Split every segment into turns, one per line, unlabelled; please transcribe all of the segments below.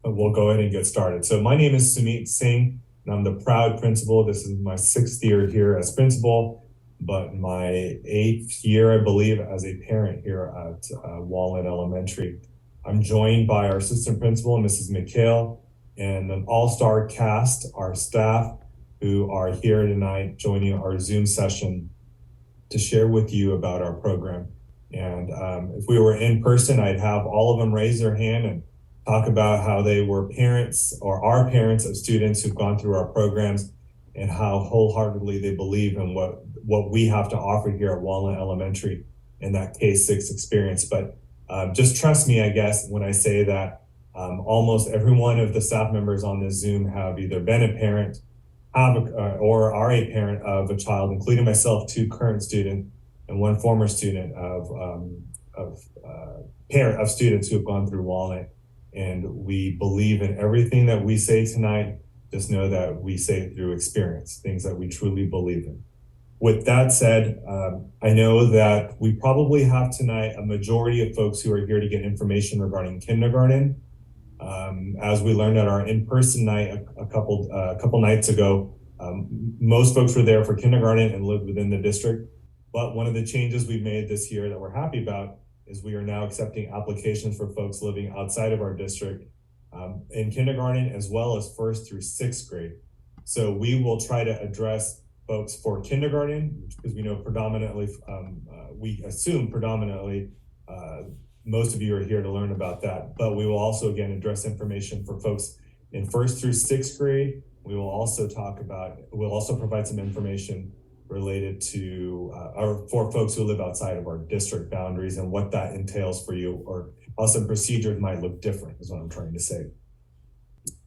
We'll go ahead and get started. So my name is Sumit Singh, and I'm the proud principal. This is my 6th year here as principal, but my 8th year, I believe, as a parent here at Walnut Elementary. I'm joined by our assistant principal, Mrs. McHale, and an all-star cast, our staff, who are here tonight joining our Zoom session to share with you about our program. And if we were in person, I'd have all of them raise their hand and talk about how they were parents or are parents of students who've gone through our programs and how wholeheartedly they believe in what we have to offer here at Walnut Elementary in that K-6 experience. But just trust me, I guess, when I say that almost every one of the staff members on this Zoom have either been a parent, or are a parent of a child, including myself, 2 current students and 1 former student of students who have gone through Walnut. And we believe in everything that we say tonight. Just know that we say it through experience, things that we truly believe in. With that said, I know that we probably have tonight a majority of folks who are here to get information regarding kindergarten. As we learned at our in-person night a couple nights ago, most folks were there for kindergarten and lived within the district. But one of the changes we've made this year that we're happy about is we are now accepting applications for folks living outside of our district in kindergarten, as well as 1st through 6th grade. So we will try to address folks for kindergarten, because we know predominantly, we assume predominantly, most of you are here to learn about that. But we will also, again, address information for folks in 1st through 6th grade. We will also we'll also provide some information related to, or for folks who live outside of our district boundaries and what that entails for you, or how some procedures might look different, is what I'm trying to say.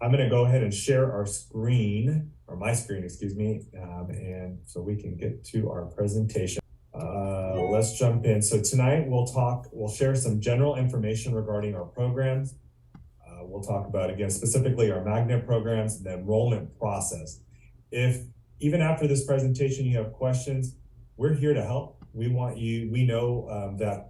I'm going to go ahead and share our screen, or my screen, excuse me, and so we can get to our presentation. Let's jump in. So tonight we'll share some general information regarding our programs. We'll talk about, again, specifically our magnet programs and the enrollment process. If even after this presentation you have questions, we're here to help. We know that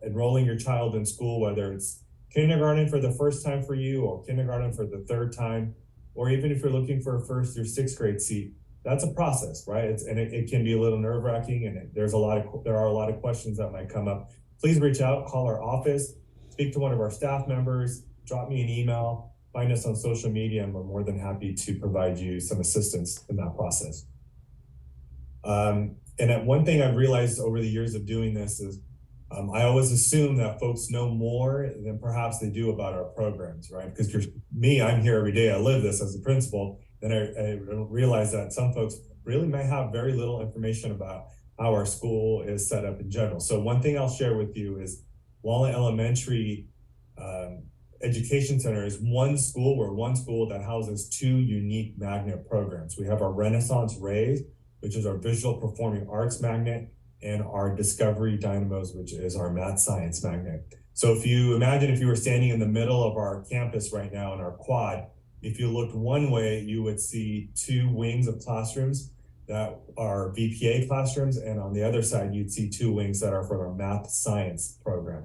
enrolling your child in school, whether it's kindergarten for the first time for you or kindergarten for the 3rd time, or even if you're looking for a 1st through 6th grade seat, that's a process, right? It can be a little nerve-wracking, and there are a lot of questions that might come up. Please reach out, call our office, speak to one of our staff members, drop me an email, find us on social media, and we're more than happy to provide you some assistance in that process. And one thing I've realized over the years of doing this is I always assume that folks know more than perhaps they do about our programs, right? Because I'm here every day, I live this as a principal, then I realize that some folks really may have very little information about how our school is set up in general. So one thing I'll share with you is Walnut Elementary Education Center is one school that houses 2 unique magnet programs. We have our Renaissance Rays, which is our visual performing arts magnet, and our Discovery Dynamos, which is our math science magnet. So if you were standing in the middle of our campus right now in our quad, if you looked one way, you would see 2 wings of classrooms that are VPA classrooms, and on the other side, you'd see 2 wings that are for our math science program.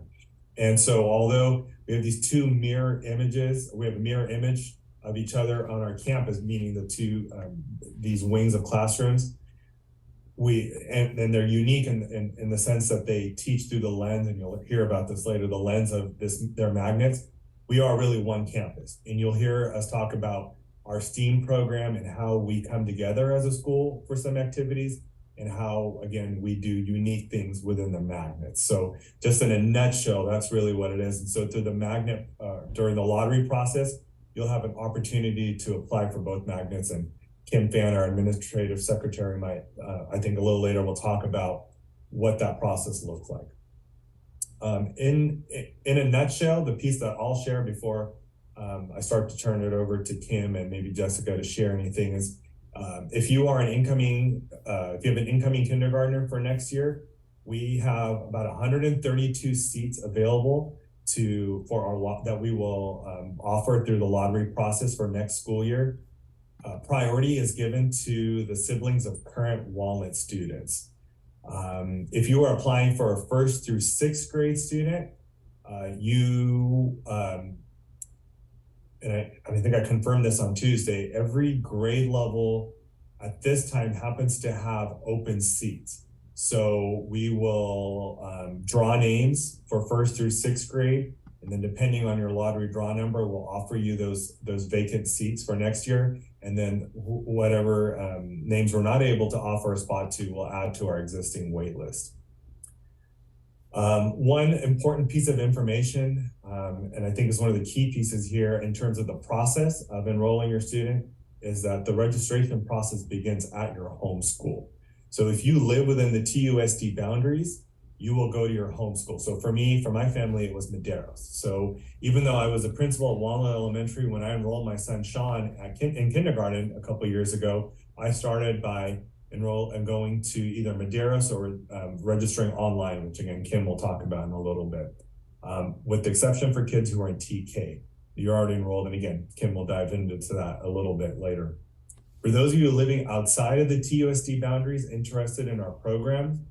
And so although we have these 2 mirror images, we have a mirror image of each other on our campus, meaning these wings of classrooms, and they're unique in the sense that they teach through the lens, and you'll hear about this later, the lens of their magnets. We are really one campus, and you'll hear us talk about our STEAM program and how we come together as a school for some activities, and how, again, we do unique things within the magnets. So just in a nutshell, that's really what it is. And so through the magnet, during the lottery process, you'll have an opportunity to apply for both magnets, and Kim Fan, our administrative secretary, might, I think a little later, we'll talk about what that process looks like. In a nutshell, the piece that I'll share before I start to turn it over to Kim and maybe Jessica to share anything is, if you have an incoming kindergartner for next year, we have about 132 seats available that we will offer through the lottery process for next school year. Priority is given to the siblings of current Walnut students. If you are applying for a 1st through 6th grade student, and I think I confirmed this on Tuesday, every grade level at this time happens to have open seats. So we will draw names for first through sixth grade, and then depending on your lottery draw number, we'll offer you those vacant seats for next year. And then whatever names we're not able to offer a spot to, we'll add to our existing wait list. One important piece of information, and I think is one of the key pieces here in terms of the process of enrolling your student, is that the registration process begins at your home school. So if you live within the TUSD boundaries, you will go to your home school. So for me, for my family, it was Medeiros. So even though I was a principal at Walnut Elementary, when I enrolled my son Sean in kindergarten a couple of years ago, I started by going to either Medeiros or registering online, which again, Kim will talk about in a little bit. With the exception for kids who are in TK, you're already enrolled. And again, Kim will dive into that a little bit later. For those of you living outside of the TUSD boundaries interested in our program,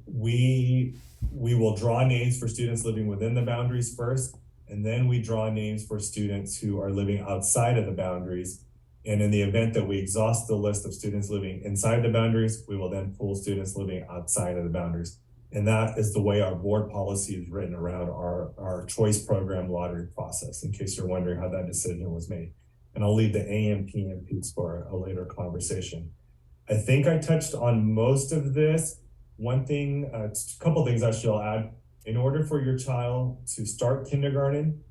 we will draw names for students living within the boundaries first, and then we draw names for students who are living outside of the boundaries. And in the event that we exhaust the list of students living inside the boundaries, we will then pull students living outside of the boundaries. And that is the way our board policy is written around our choice program lottery process, in case you're wondering how that decision was made. And I'll leave the AM, PM piece for a later conversation. I think I touched on most of this. One thing, a couple things actually I'll add. In order for your child to start kindergarten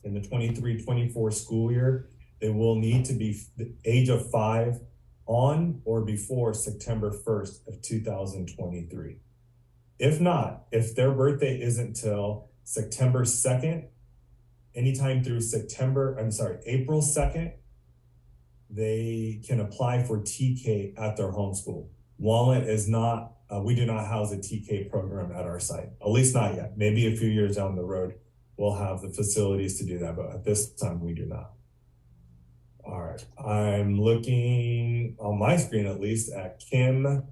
in the 23-24 school year, they will need to be the age of 5 on or before September 1st of 2023. If not, if their birthday isn't till September 2nd, anytime through April 2nd, they can apply for TK at their home school. Walnut is not, we do not house a TK program at our site, at least not yet. Maybe a few years down the road, we'll have the facilities to do that, but at this time we do not. All right, I'm looking on my screen at least at Kim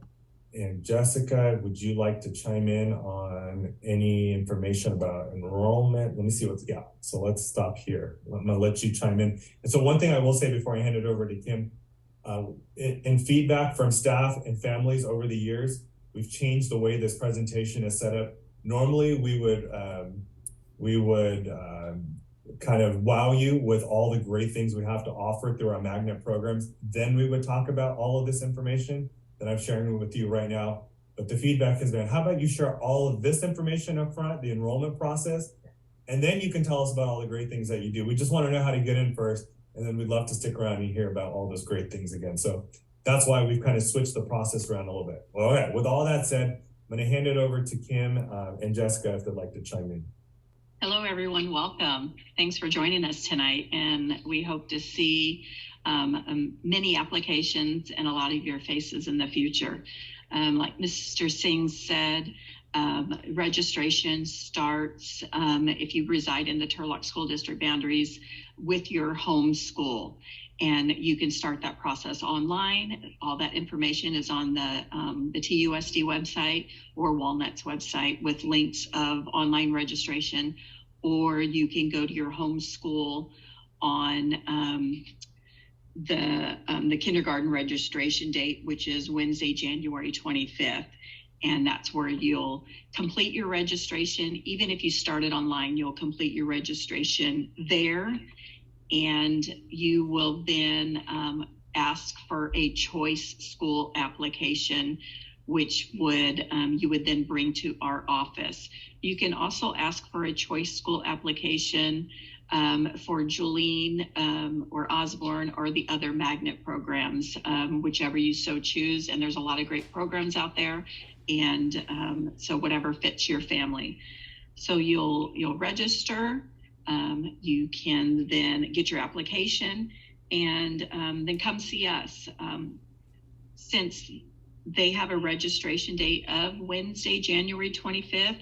and Jessica. Would you like to chime in on any information about enrollment? Let me see what's, yeah, so let's stop here. I'm gonna let you chime in. And so one thing I will say before I hand it over to Kim, in feedback from staff and families over the years, we've changed the way this presentation is set up. Normally we would kind of wow you with all the great things we have to offer through our magnet programs. Then we would talk about all of this information that I'm sharing with you right now. But the feedback has been, how about you share all of this information up front, the enrollment process, and then you can tell us about all the great things that you do. We just want to know how to get in first, and then we'd love to stick around and hear about all those great things again. So that's why we've kind of switched the process around a little bit. Well, all right, with all that said, I'm going to hand it over to Kim and Jessica if they'd like to chime in.
Hello, everyone. Welcome. Thanks for joining us tonight. And we hope to see many applications and a lot of your faces in the future. Like Mr. Singh said, registration starts if you reside in the Turlock School District boundaries with your home school. And you can start that process online. All that information is on the TUSD website or Walnut's website with links of online registration, or you can go to your home school on the kindergarten registration date, which is Wednesday, January 25th. And that's where you'll complete your registration. Even if you started online, you'll complete your registration there. And you will then ask for a choice school application, which you would then bring to our office. You can also ask for a choice school application for Julene or Osborne or the other magnet programs, whichever you so choose. And there's a lot of great programs out there. And so whatever fits your family. So you'll register. You can then get your application and then come see us. Since they have a registration date of Wednesday, January 25th,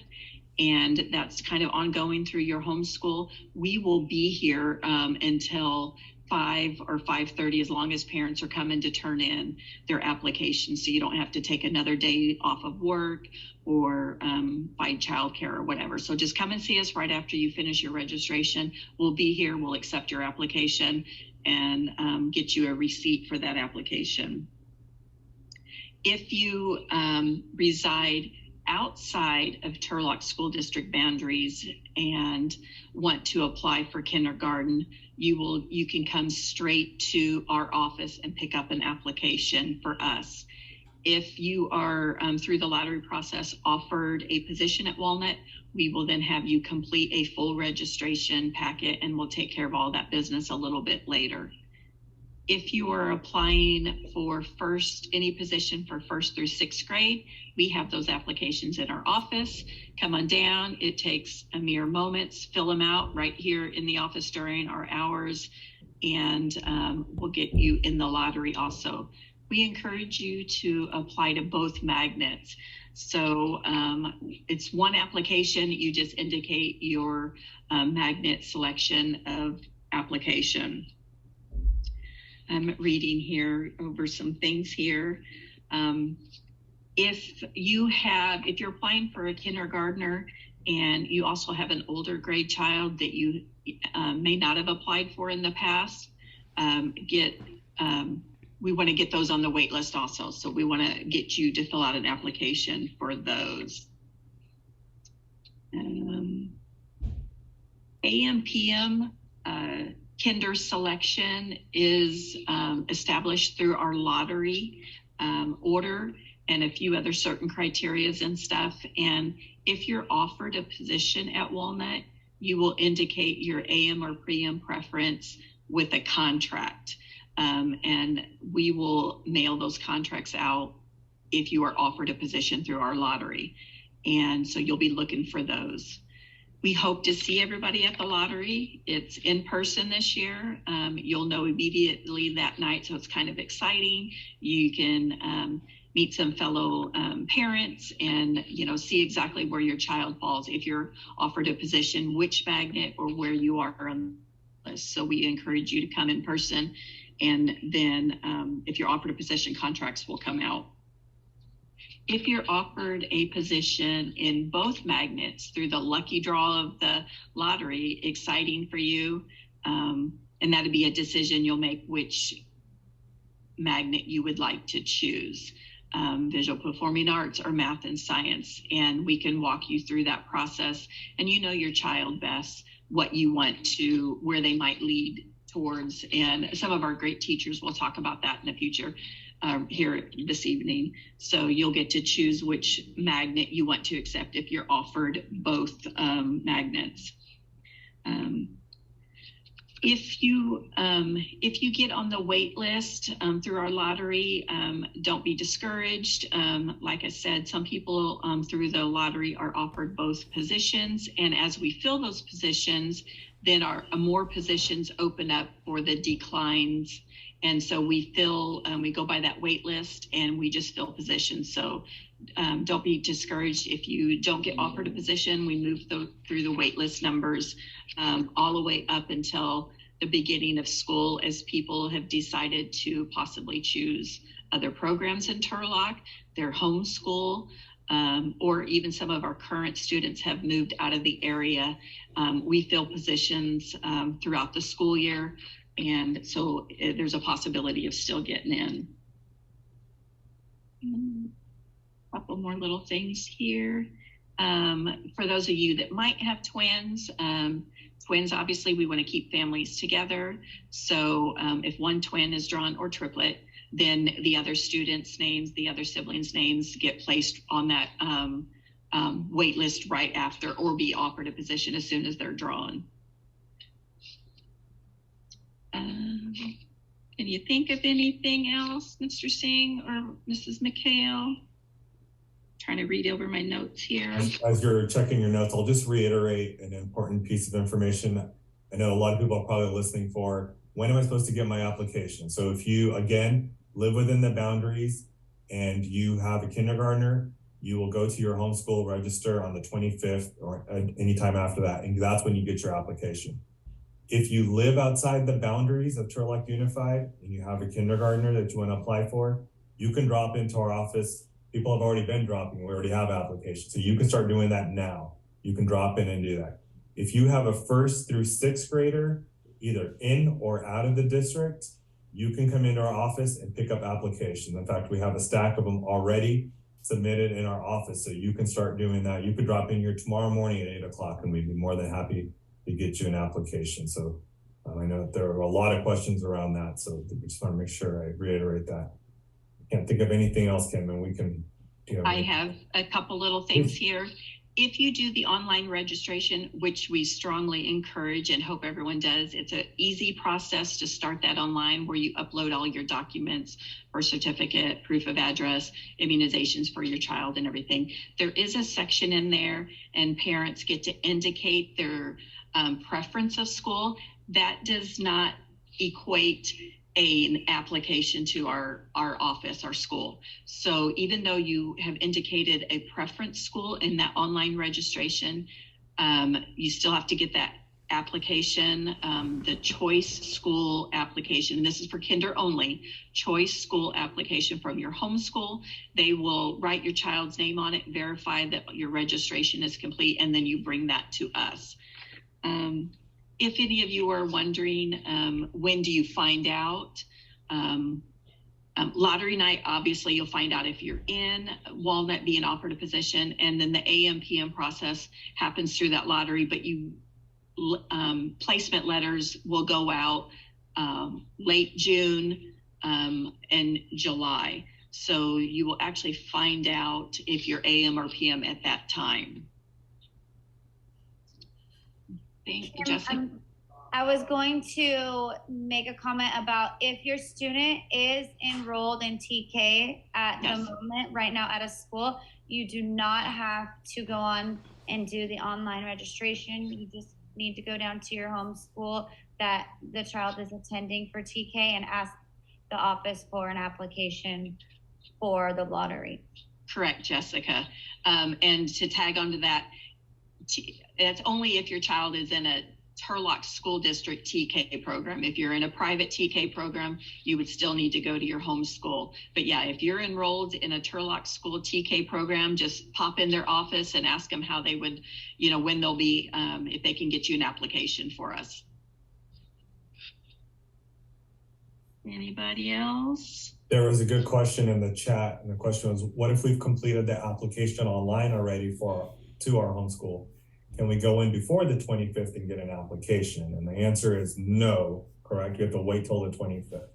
and that's kind of ongoing through your homeschool, we will be here until 5 or 5:30, as long as parents are coming to turn in their application, so you don't have to take another day off of work or find childcare or whatever. So just come and see us right after you finish your registration. We'll be here, we'll accept your application and get you a receipt for that application. If you reside outside of Turlock School District boundaries and want to apply for kindergarten, you can come straight to our office and pick up an application for us. If you are through the lottery process offered a position at Walnut, we will then have you complete a full registration packet and we'll take care of all that business a little bit later. If you are applying for any position for 1st through 6th grade, we have those applications in our office. Come on down. It takes a mere moments. Fill them out right here in the office during our hours, and we'll get you in the lottery also. We encourage you to apply to both magnets. So it's one application. You just indicate your magnet selection of application. I'm reading here over some things here. If you're applying for a kindergartner and you also have an older grade child that you may not have applied for in the past, we want to get those on the wait list also. So we want to get you to fill out an application for those. AM/PM kinder selection is established through our lottery order and a few other certain criterias and stuff. And if you're offered a position at Walnut, you will indicate your AM or PM preference with a contract. And we will mail those contracts out if you are offered a position through our lottery. And so you'll be looking for those. We hope to see everybody at the lottery. It's in person this year. You'll know immediately that night, so it's kind of exciting. You can meet some fellow parents and see exactly where your child falls if you're offered a position, which magnet or where you are on the list. So we encourage you to come in person, and then if you're offered a position, contracts will come out. If you're offered a position in both magnets through the lucky draw of the lottery, exciting for you, and that'd be a decision you'll make which magnet you would like to choose, visual performing arts or math and science. And we can walk you through that process, and you know your child best, what you want to, where they might lead towards. And some of our great teachers will talk about that in the future. Here this evening. So you'll get to choose which magnet you want to accept if you're offered both magnets. If you get on the wait list through our lottery, don't be discouraged. Like I said, some people through the lottery are offered both positions, and as we fill those positions, then more positions open up for the declines. And so we go by that wait list and we just fill positions. So don't be discouraged if you don't get offered a position. We move through the wait list numbers all the way up until the beginning of school, as people have decided to possibly choose other programs in Turlock, their home school, or even some of our current students have moved out of the area. We fill positions throughout the school year. And so there's a possibility of still getting in. A couple more little things here. For those of you that might have twins, obviously we want to keep families together. So if one twin is drawn or triplet, then the other students' names, the other siblings' names get placed on that wait list right after, or be offered a position as soon as they're drawn. Can you think of anything else, Mr. Singh or Mrs. McHale? Trying to read over my notes here.
As you're checking your notes, I'll just reiterate an important piece of information. I know a lot of people are probably listening for, when am I supposed to get my application? So if you, again, live within the boundaries and you have a kindergartner, you will go to your homeschool register on the 25th or anytime after that, and that's when you get your application. If you live outside the boundaries of Turlock Unified and you have a kindergartner that you want to apply for, you can drop into our office. People have already been dropping. We already have applications. So you can start doing that now. You can drop in and do that. If you have a 1st through 6th grader, either in or out of the district, you can come into our office and pick up applications. In fact, we have a stack of them already submitted in our office. So you can start doing that. You could drop in here tomorrow morning at 8 o'clock and we'd be more than happy to get you an application. So I know that there are a lot of questions around that. So we just want to make sure I reiterate that. I can't think of anything else, Kim, and we can,
I have a couple little things here. If you do the online registration, which we strongly encourage and hope everyone does, it's an easy process to start that online where you upload all your documents, birth certificate, proof of address, immunizations for your child and everything. There is a section in there and parents get to indicate their preference of school. That does not equate an application to our office, our school. So even though you have indicated a preference school in that online registration, you still have to get that application, the choice school application. And this is for kinder only, choice school application from your home school. They will write your child's name on it, verify that your registration is complete, and then you bring that to us. If any of you are wondering, when do you find out? Lottery night, obviously you'll find out if you're in Walnut being offered a position, and then the AM PM process happens through that lottery, but placement letters will go out late June and July. So you will actually find out if you're AM or PM at that time. Jessica?
I was going to make a comment about if your student is enrolled in TK at the moment right now at a school, you do not have to go on and do the online registration. You just need to go down to your home school that the child is attending for TK and ask the office for an application for the lottery.
Correct, Jessica. And to tag onto that, it's only if your child is in a Turlock School District TK program. If you're in a private TK program, you would still need to go to your home school. But yeah, if you're enrolled in a Turlock School TK program, just pop in their office and ask them how they would, when they'll be, if they can get you an application for us. Anybody else?
There was a good question in the chat, and the question was, what if we've completed the application online already to our homeschool? Can we go in before the 25th and get an application? And the answer is no, correct? You have to wait till the 25th.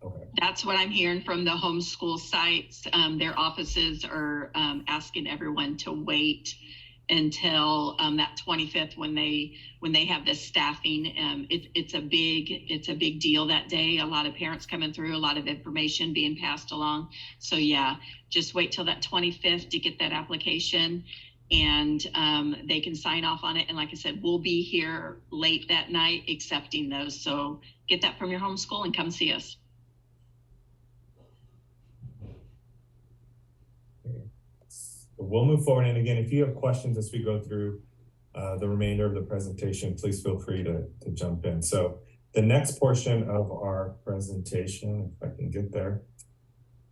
Okay.
That's what I'm hearing from the homeschool sites. Their offices are asking everyone to wait until that 25th when they have the staffing. It's a big deal that day. A lot of parents coming through, a lot of information being passed along. So yeah, just wait till that 25th to get that application, and they can sign off on it. And like I said, we'll be here late that night accepting those. So get that from your homeschool and come see us.
We'll move forward. And again, if you have questions as we go through the remainder of the presentation, please feel free to jump in. So the next portion of our presentation, if I can get there,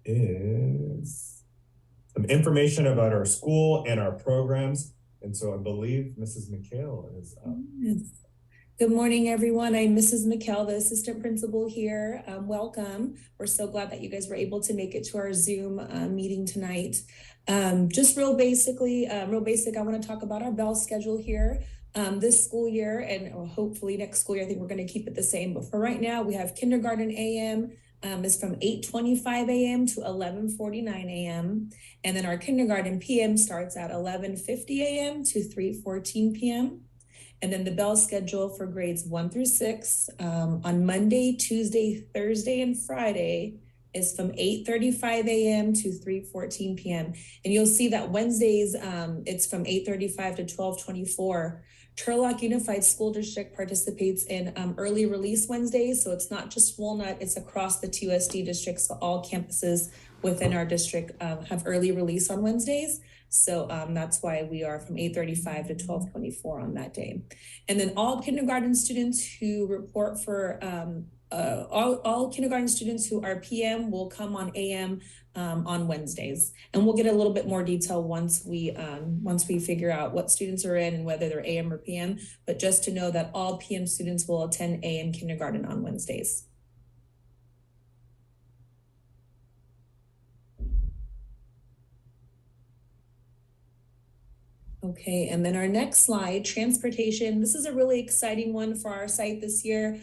is some information about our school and our programs. And so I believe Mrs. McHale is up.
Yes. Good morning, everyone. I'm Mrs. McHale, the assistant principal here. Welcome. We're so glad that you guys were able to make it to our Zoom meeting tonight. Just real basic, I want to talk about our bell schedule here. This school year, and hopefully next school year, I think we're going to keep it the same. But for right now, we have kindergarten AM is from 8:25 a.m. to 11:49 a.m. And then our kindergarten PM starts at 11:50 a.m. to 3:14 p.m. And then the bell schedule for grades 1 through 6 on Monday, Tuesday, Thursday, and Friday is from 8:35 a.m. to 3:14 p.m. And you'll see that Wednesdays, it's from 8:35 to 12:24. Turlock Unified School District participates in early release Wednesdays. So it's not just Walnut, it's across the TUSD districts. So all campuses within our district have early release on Wednesdays. So that's why we are from 8:35 to 12:24 on that day. And then all kindergarten students who report for all kindergarten students who are PM will come on AM on Wednesdays, and we'll get a little bit more detail once we figure out what students are in and whether they're AM or PM. But just to know that all PM students will attend AM kindergarten on Wednesdays. Okay, and then our next slide, transportation. This is a really exciting one for our site this year.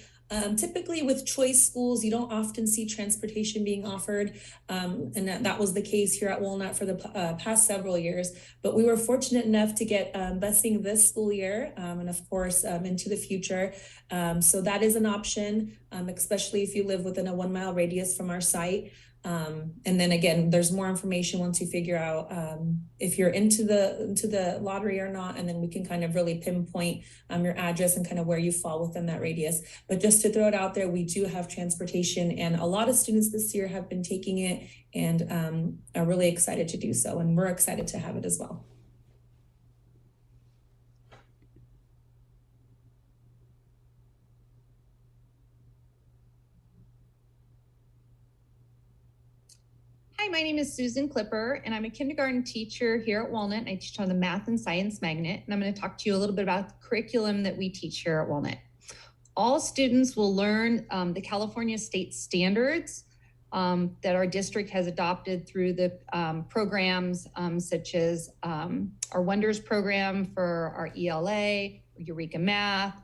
Typically with choice schools, you don't often see transportation being offered, and that was the case here at Walnut for the past several years. But we were fortunate enough to get busing this school year, and of course into the future. So that is an option, especially if you live within a 1 mile radius from our site. And then again, there's more information once you figure out if you're into the lottery or not, and then we can kind of really pinpoint your address and kind of where you fall within that radius. But just to throw it out there, we do have transportation, and a lot of students this year have been taking it and are really excited to do so, and we're excited to have it as well.
Hi, my name is Susan Clipper, and I'm a kindergarten teacher here at Walnut. And I teach on the Math and Science Magnet, and I'm going to talk to you a little bit about the curriculum that we teach here at Walnut. All students will learn the California state standards that our district has adopted through the programs such as our Wonders program for our ELA, Eureka Math.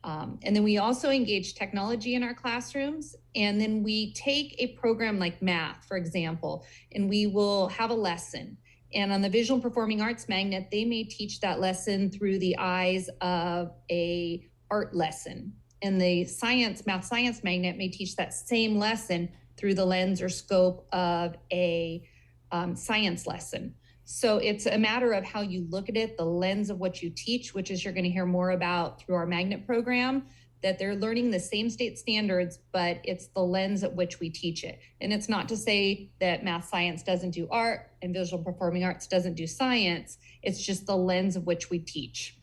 And then we also engage technology in our classrooms. And then we take a program like math, for example, and we will have a lesson. And on the Visual and Performing Arts Magnet, they may teach that lesson through the eyes of a art lesson. And the Math Science Magnet may teach that same lesson through the lens or scope of a science lesson. So it's a matter of how you look at it, the lens of what you teach, which is you're going to hear more about through our magnet program, that they're learning the same state standards, but it's the lens at which we teach it. And it's not to say that math science doesn't do art and visual performing arts doesn't do science. It's just the lens of which we teach.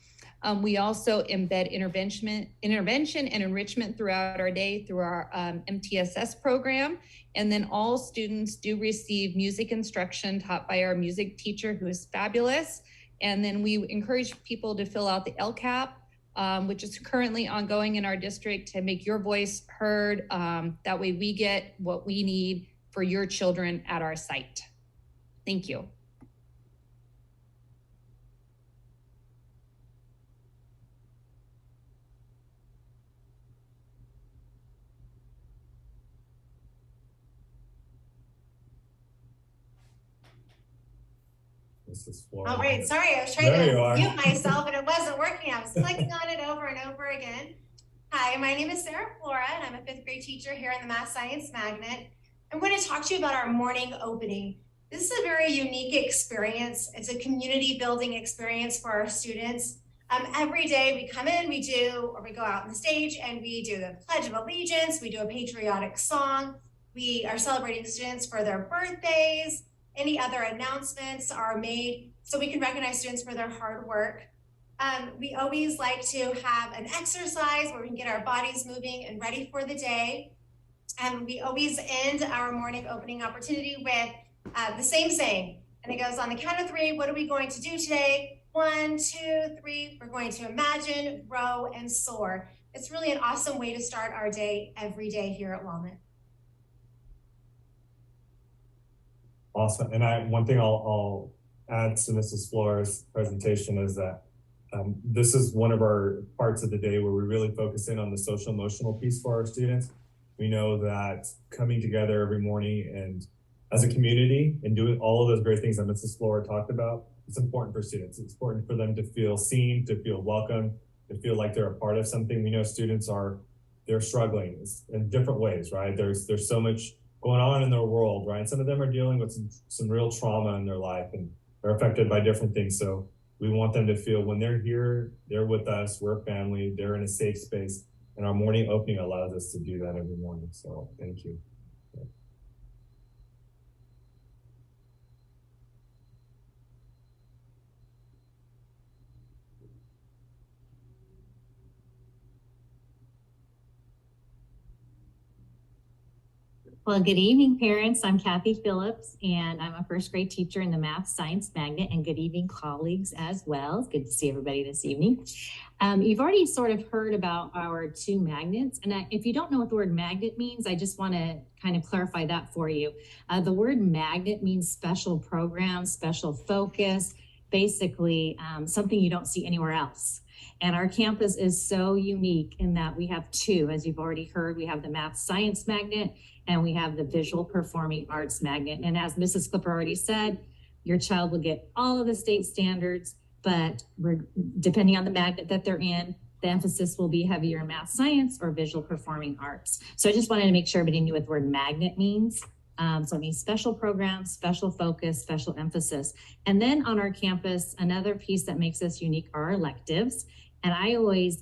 We also embed intervention and enrichment throughout our day through our MTSS program. And then all students do receive music instruction taught by our music teacher, who is fabulous. And then we encourage people to fill out the LCAP, which is currently ongoing in our district, to make your voice heard. That way we get what we need for your children at our site. Thank you.
All right, sorry, I was trying to mute myself and it wasn't working. I was clicking on it over and over again. Hi, my name is Sarah Flora, and I'm a 5th grade teacher here in the Math Science Magnet. I'm going to talk to you about our morning opening. This is a very unique experience. It's a community building experience for our students. Every day we come in, we go out on the stage and we do the Pledge of Allegiance, we do a patriotic song, we are celebrating students for their birthdays. Any other announcements are made so we can recognize students for their hard work. We always like to have an exercise where we can get our bodies moving and ready for the day. And we always end our morning opening opportunity with the same saying. And it goes, on the count of 3, what are we going to do today? 1, 2, 3, we're going to imagine, grow, and soar. It's really an awesome way to start our day every day here at Walnut.
Awesome. And one thing I'll add to Mrs. Flora's presentation is that this is one of our parts of the day where we really focus in on the social emotional piece for our students. We know that coming together every morning and as a community and doing all of those great things that Mrs. Flora talked about, it's important for students. It's important for them to feel seen, to feel welcome, to feel like they're a part of something. We know students they're struggling in different ways, right? There's so much going on in their world, right? Some of them are dealing with some real trauma in their life and they're affected by different things. So we want them to feel when they're here, they're with us, we're a family, they're in a safe space. And our morning opening allows us to do that every morning. So thank you. Yeah.
Well, good evening, parents. I'm Kathy Phillips, and I'm a first grade teacher in the Math Science Magnet. And good evening, colleagues, as well. It's good to see everybody this evening. You've already sort of heard about our two magnets. And if you don't know what the word magnet means, I just want to kind of clarify that for you. The word magnet means special program, special focus, basically something you don't see anywhere else. And our campus is so unique in that we have two, as you've already heard. We have the Math Science Magnet and we have the Visual Performing Arts Magnet. And as Mrs. Clipper already said, your child will get all of the state standards, but depending on the magnet that they're in, the emphasis will be heavier in math science or visual performing arts. So I just wanted to make sure everybody knew what the word magnet means. So it means special programs, special focus, special emphasis. And then on our campus, another piece that makes us unique are our electives. And I always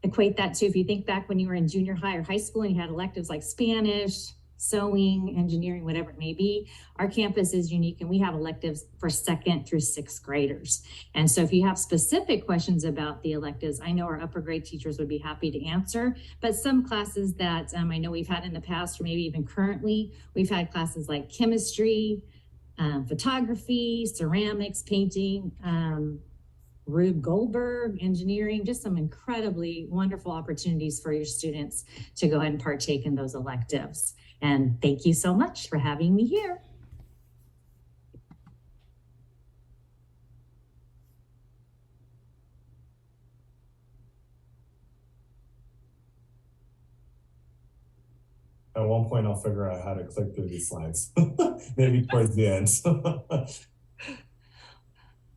equate that to, if you think back when you were in junior high or high school and you had electives like Spanish, sewing, engineering, whatever it may be, our campus is unique and we have electives for 2nd through 6th graders. And so if you have specific questions about the electives, I know our upper grade teachers would be happy to answer, but some classes that I know we've had in the past, or maybe even currently, we've had classes like chemistry, photography, ceramics, painting, Rube Goldberg, engineering, just some incredibly wonderful opportunities for your students to go ahead and partake in those electives. And thank you so much for having me here.
At one point, I'll figure out how to click through these slides, maybe towards the end.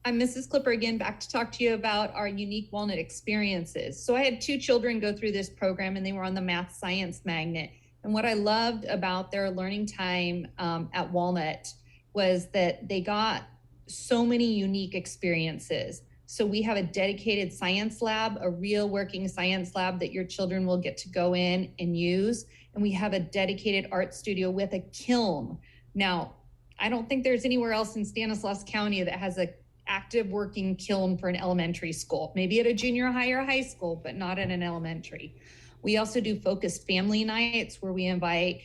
I'm Mrs. Clipper again, back to talk to you about our unique Walnut experiences. So I had 2 children go through this program and they were on the Math Science Magnet. And what I loved about their learning time at Walnut was that they got so many unique experiences. So we have a dedicated science lab, a real working science lab that your children will get to go in and use. And we have a dedicated art studio with a kiln. Now, I don't think there's anywhere else in Stanislaus County that has a active working kiln for an elementary school, maybe at a junior high or high school, but not at an elementary. We also do focused family nights where we invite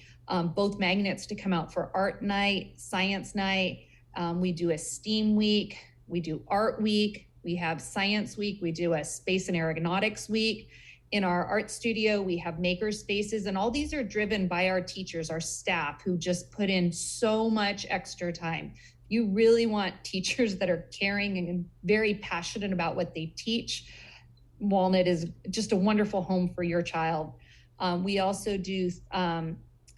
both magnets to come out for art night, science night. We do a STEAM week, we do art week, we have science week, we do a space and aeronautics week. In our art studio, we have maker spaces, and all these are driven by our teachers, our staff, who just put in so much extra time. You really want teachers that are caring and very passionate about what they teach. Walnut is just a wonderful home for your child. We also do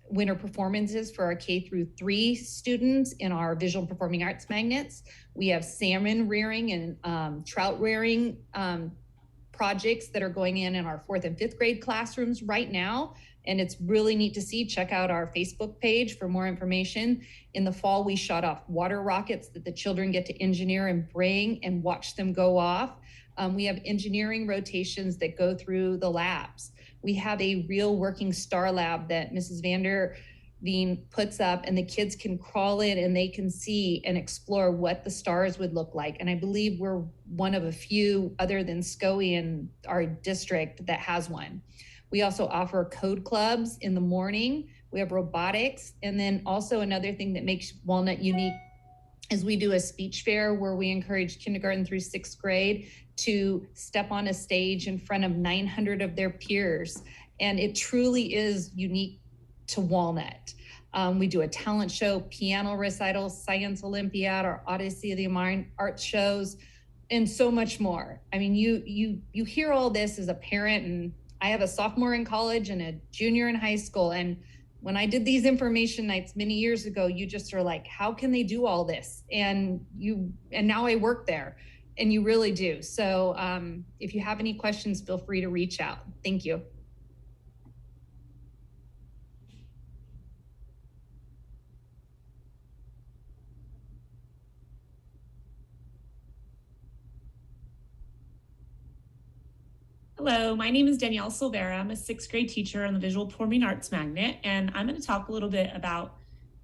winter performances for our K-3 students in our visual performing arts magnets. We have salmon rearing and trout rearing projects that are going in our 4th and 5th grade classrooms right now. And it's really neat to see. Check out our Facebook page for more information. In the fall, we shot off water rockets that the children get to engineer and bring and watch them go off. We have engineering rotations that go through the labs. We have a real working star lab that Mrs. Vander Veen puts up, and the kids can crawl in and they can see and explore what the stars would look like. And I believe we're one of a few other than SCOE in our district that has one. We also offer code clubs in the morning. We have robotics. And then also another thing that makes Walnut unique is we do a speech fair where we encourage kindergarten through 6th grade to step on a stage in front of 900 of their peers. And it truly is unique to Walnut. We do a talent show, piano recital, science Olympiad, our Odyssey of the Mind art shows, and so much more. I mean, you hear all this as a parent, and I have a sophomore in college and a junior in high school. And when I did these information nights many years ago, you just are like, how can they do all this? And now I work there, and you really do. So if you have any questions, feel free to reach out. Thank you.
Hello, my name is Danielle Silvera. I'm a 6th grade teacher on the Visual Performing Arts Magnet, and I'm going to talk a little bit about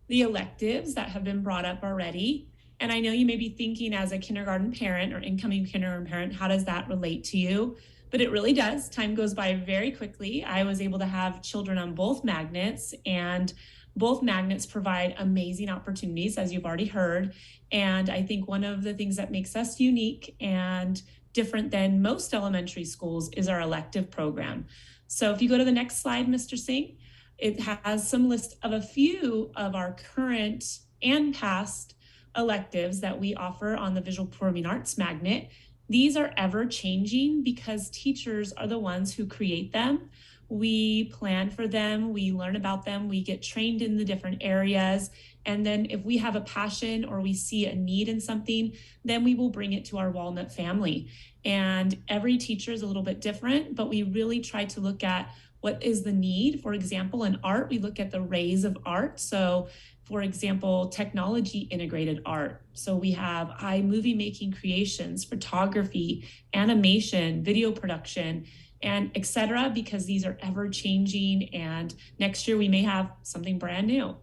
the electives that have been brought up already. And I know you may be thinking as a kindergarten parent or incoming kindergarten parent, how does that relate to you? but it really does. Time goes by very quickly. I was able to have children on both magnets, and both magnets provide amazing opportunities, as you've already heard. And I think one of the things that makes us unique and different than most elementary schools is our elective program. So if you go to the next slide, Mr. Singh, it has some list of a few of our current and past electives that we offer on the Visual Performing Arts Magnet. These are ever changing because teachers are the ones who create them. We plan for them, we learn about them, we get trained in the different areas. And then if we have a passion or we see a need in something, then we will bring it to our Walnut family. And every teacher is a little bit different, but we really try to look at what is the need. For example, in art, we look at the rays of art. So for example, technology integrated art. So we have movie making creations, photography, animation, video production, and etc., because these are ever changing. And next year we may have something brand new.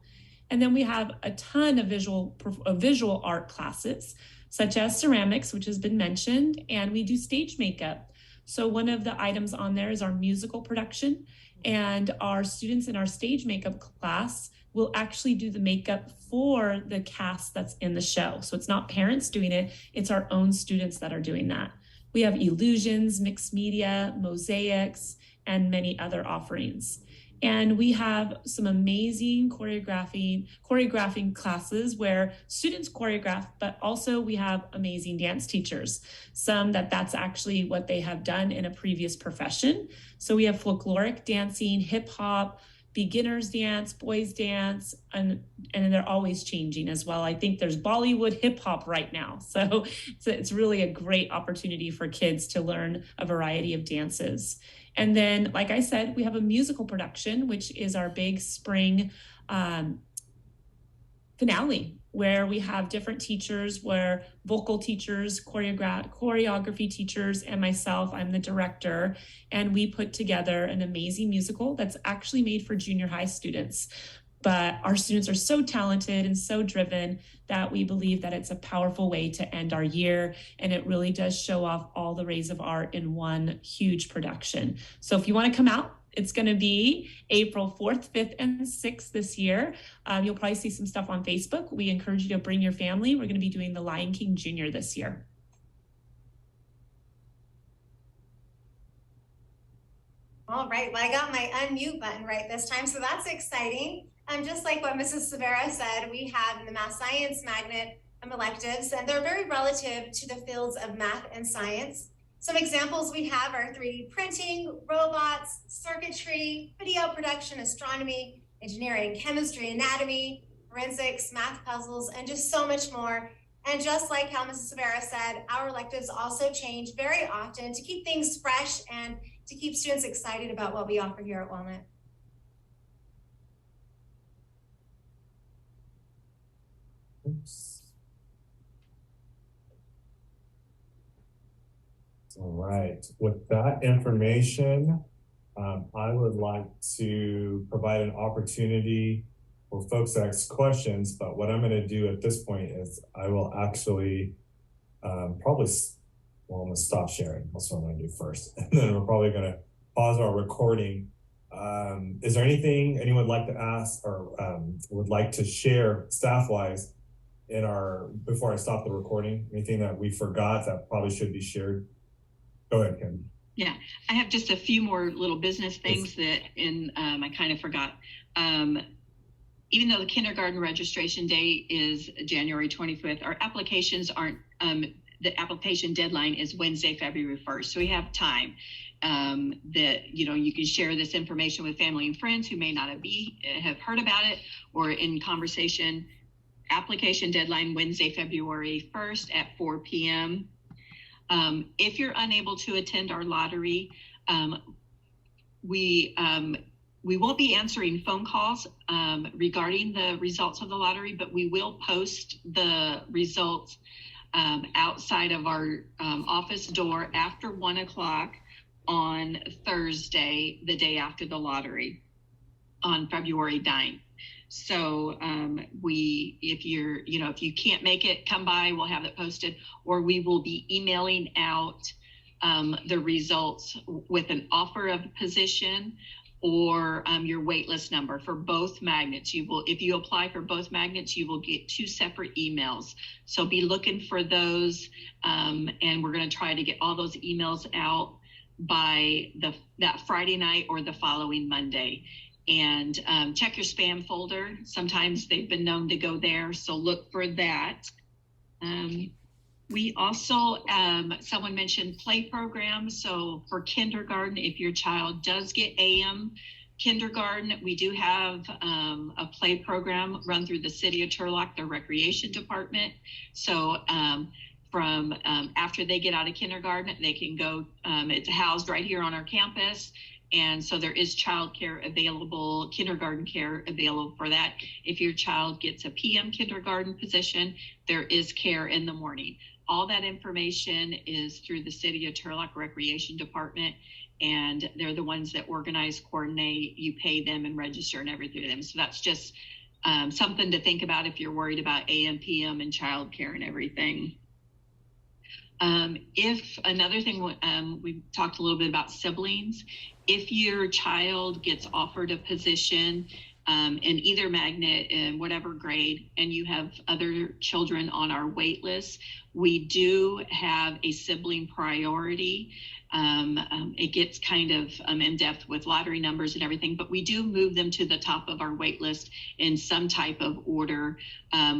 And then we have a ton of visual art classes, such as ceramics, which has been mentioned, and we do stage makeup. So one of the items on there is our musical production, and our students in our stage makeup class will actually do the makeup for the cast that's in the show. So it's not parents doing it, it's our own students that are doing that. We have illusions, mixed media, mosaics, and many other offerings. And we have some amazing choreographing classes where students choreograph, but also we have amazing dance teachers. Some that's actually what they have done in a previous profession. So we have folkloric dancing, hip hop, beginners dance, boys dance, and they're always changing as well. I think there's Bollywood hip hop right now. So it's really a great opportunity for kids to learn a variety of dances. And then, like I said, we have a musical production, which is our big spring finale, where we have different teachers, where vocal teachers, choreography teachers, and myself, I'm the director, and we put together an amazing musical that's actually made for junior high students. But our students are so talented and so driven that we believe that it's a powerful way to end our year. And it really does show off all the rays of art in one huge production. So if you want to come out, it's going to be April 4th, 5th, and 6th this year. You'll probably see some stuff on Facebook. We encourage you to bring your family. We're going to be doing the Lion King Jr. this year.
All right, well, I got my unmute button right this time, so that's exciting. Just like what Mrs. Severa said, we have in the Math Science Magnet electives, and they're very relative to the fields of math and science. Some examples we have are 3D printing, robots, circuitry, video production, astronomy, engineering, chemistry, anatomy, forensics, math puzzles, and just so much more. And just like how Mrs. Severa said, our electives also change very often to keep things fresh and to keep students excited about what we offer here at Walnut.
Oops. All right, with that information, I would like to provide an opportunity for folks to ask questions, but what I'm going to do at this point is I will actually I'm going to stop sharing. That's what I'm going to do first. And then we're probably going to pause our recording. Is there anything anyone would like to ask or would like to share staff-wise before I stop the recording? Anything that we forgot that probably should be shared? Go ahead, Kim.
Yeah, I have just a few more little business things that I kind of forgot. Even though the kindergarten registration day is January 25th, our applications aren't, the application deadline is Wednesday, February 1st. So we have time that, you can share this information with family and friends who may not have heard about it or in conversation. Application deadline Wednesday, February 1st at 4 p.m. If you're unable to attend our lottery, we won't be answering phone calls regarding the results of the lottery, but we will post the results outside of our office door after 1 o'clock on Thursday, the day after the lottery, on February 9th. So if you can't make it, come by, we'll have it posted, or we will be emailing out the results with an offer of position or your waitlist number for both magnets. You will, if you apply for both magnets, you will get 2 separate emails. So be looking for those, and we're going to try to get all those emails out by that Friday night or the following Monday. And check your spam folder. Sometimes they've been known to go there, so look for that. We also, someone mentioned play programs. So for kindergarten, if your child does get AM kindergarten, we do have a play program run through the city of Turlock, the recreation department. So from after they get out of kindergarten, they can go, it's housed right here on our campus. And so there is childcare available, kindergarten care available for that. If your child gets a PM kindergarten position, there is care in the morning. All that information is through the City of Turlock Recreation Department, and they're the ones that organize, coordinate, you pay them and register and everything to them. So that's just something to think about if you're worried about AM, PM and childcare and everything. If another thing, we talked a little bit about siblings. If your child gets offered a position in either magnet in whatever grade, and you have other children on our wait list, we do have a sibling priority. It gets kind of in depth with lottery numbers and everything, but we do move them to the top of our wait list in some type of order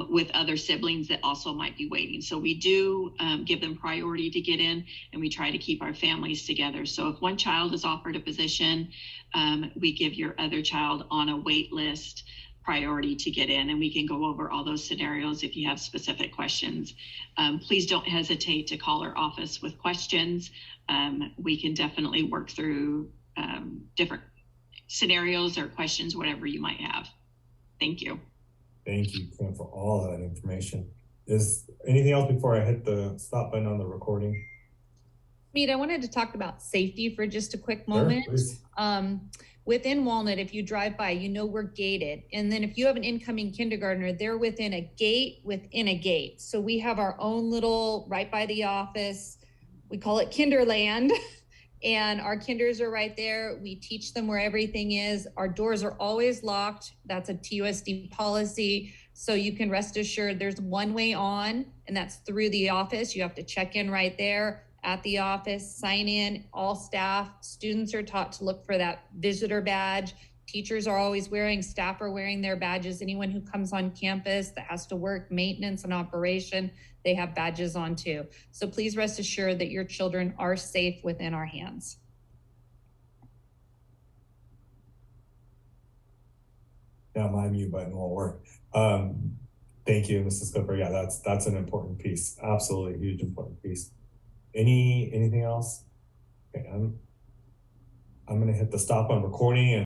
with other siblings that also might be waiting. So we do give them priority to get in, and we try to keep our families together. So if one child is offered a position, we give your other child on a wait list priority to get in, and we can go over all those scenarios if you have specific questions. Please don't hesitate to call our office with questions. We can definitely work through different scenarios or questions, whatever you might have. Thank you.
Thank you, Kim, for all that information. Is anything else before I hit the stop button on the recording?
Mead, I wanted to talk about safety for just a quick moment. Sure, within Walnut, if you drive by, you know we're gated. And then if you have an incoming kindergartner, they're within a gate within a gate. So we have our own little, right by the office, we call it Kinderland. And our kinders are right there. We teach them where everything is. Our doors are always locked. That's a TUSD policy. So you can rest assured there's one way on, and that's through the office. You have to check in right there at the office, sign in. All staff, students are taught to look for that visitor badge. Teachers are always wearing, staff are wearing their badges. Anyone who comes on campus that has to work maintenance and operation, they have badges on too. So please rest assured that your children are safe within our hands.
Now my mute button won't work. Thank you, Mrs. Clipper. Yeah, that's an important piece. Absolutely a huge important piece. Anything else? Okay, I'm gonna hit the stop on recording and